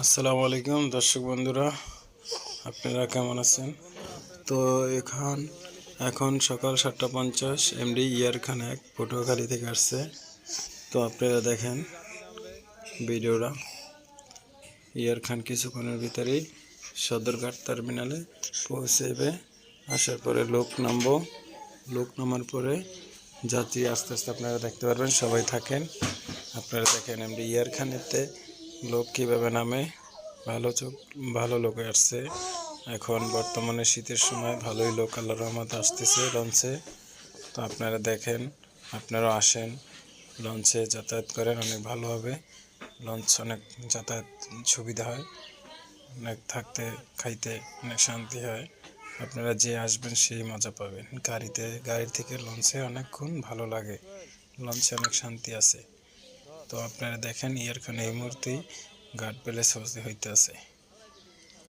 আসসালামু আলাইকুম দর্শক বন্ধুরা, আপনারা কেমন আছেন? তো এখন সকাল 7:50 এমডি ইয়ার খান এক পটুয়াখালী থেকে আসছে। তো আপনারা দেখেন ভিডিওটা। ইয়ার খান কিছুক্ষণের ভিতরেই সদরঘাট টার্মিনালে পৌঁছেবে। আসার পরে লোক নামার পরে যাত্রী আস্তে আস্তে আপনারা দেখতে পারবেন। সবাই থাকেন, আপনারা দেখেন এমডি ইয়ার খানেতে লোক কীভাবে নামে। ভালো লোক আসছে। এখন বর্তমানে শীতের সময় ভালোই লোক আল্লাহর রহমতে আসতেছে লঞ্চে। তো আপনারা দেখেন, আপনারাও আসেন, লঞ্চে যাতায়াত করেন, অনেক ভালো হবে। লঞ্চ অনেক যাতায়াত সুবিধা হয়, অনেক থাকতে খাইতে অনেক শান্তি হয়। আপনারা যে আসবেন সেই মজা পাবেন। গাড়ির থেকে লঞ্চে অনেকক্ষণ ভালো লাগে, লঞ্চে অনেক শান্তি আছে। তো আপনারা দেখেন ইয়ারখানে এই মুহূর্তেই ঘাট প্যালেস হইতে আছে।